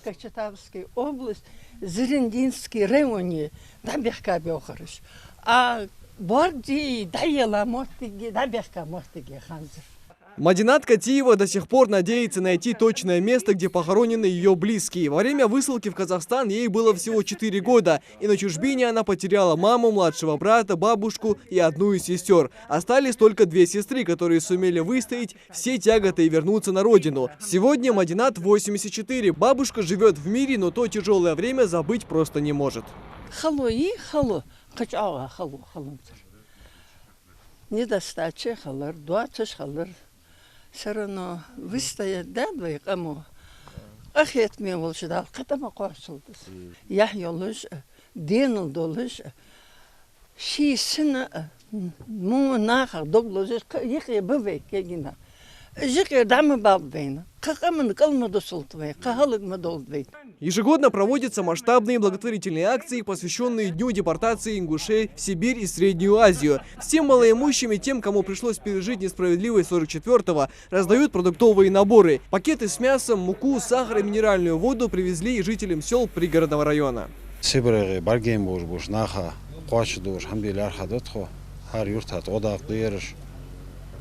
Кочетавская область, Зелендинский районе, да бехка бехарыш. А борди даела мостиги, да бехка мостиги ханзер. Мадинат Катиева до сих пор надеется найти точное место, где похоронены ее близкие. Во время высылки в Казахстан ей было всего 4 года, и на чужбине она потеряла маму, младшего брата, бабушку и одну из сестер. Остались только 2 сестры, которые сумели выстоять все тяготы и вернуться на родину. Сегодня Мадинат 84. Бабушка живет в мире, но то тяжелое время забыть просто не может. Недостача халар, 20 халар. Все равно выстоять, да, двоекому. Ахет мне волши дал, катама корчилдыс. Я ёлыш, денул долыш, шисына, му наха доглозыш, ехе бывек кегина. Жике дамы бабвейна, какамын калмады султвей, кахалык мадолдвей. Ежегодно проводятся масштабные благотворительные акции, посвященные Дню депортации ингушей в Сибирь и Среднюю Азию. Всем малоимущим и тем, кому пришлось пережить несправедливость 44-го, раздают продуктовые наборы. Пакеты с мясом, муку, сахар и минеральную воду привезли и жителям сел пригородного района.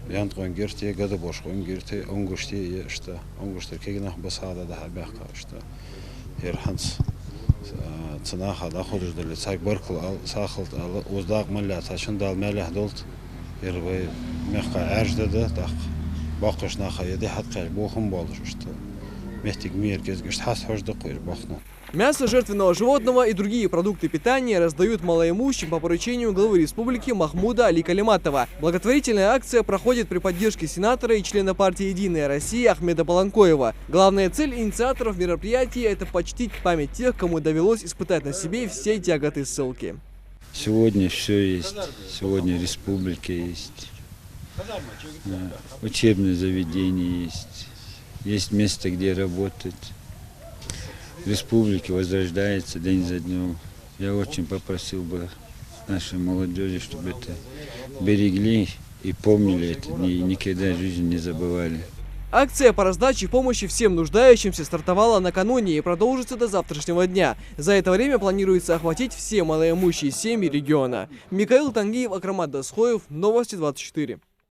Яндгон герте, гады бошгон герте, онгуште, что онгуштер кегнах басада да хабяха, что ерханс ценаха да ходишь дали цайк баркл ал сахалт ал уздак малля сашын дал малях долт ербай мягка аждады так бақышнаха еде хатқай бохым болды что местик мир кезгеш хас хожды қойр бахну. Мясо жертвенного животного и другие продукты питания раздают малоимущим по поручению главы республики Махмуда Али Калиматова. Благотворительная акция проходит при поддержке сенатора и члена партии «Единая Россия» Ахмеда Баланкоева. Главная цель инициаторов мероприятия – это почтить память тех, кому довелось испытать на себе все тяготы ссылки. Сегодня все есть. Сегодня республика есть. Учебное заведение есть. Есть место, где работать. Республика возрождается день за днем. Я очень попросил бы нашей молодежи, чтобы это берегли и помнили эти дни, и никогда в жизни не забывали. Акция по раздаче помощи всем нуждающимся стартовала накануне и продолжится до завтрашнего дня. За это время планируется охватить все малоимущие семьи региона. Михаил Тангиев, Акрамат Дасхоев, Новости 24.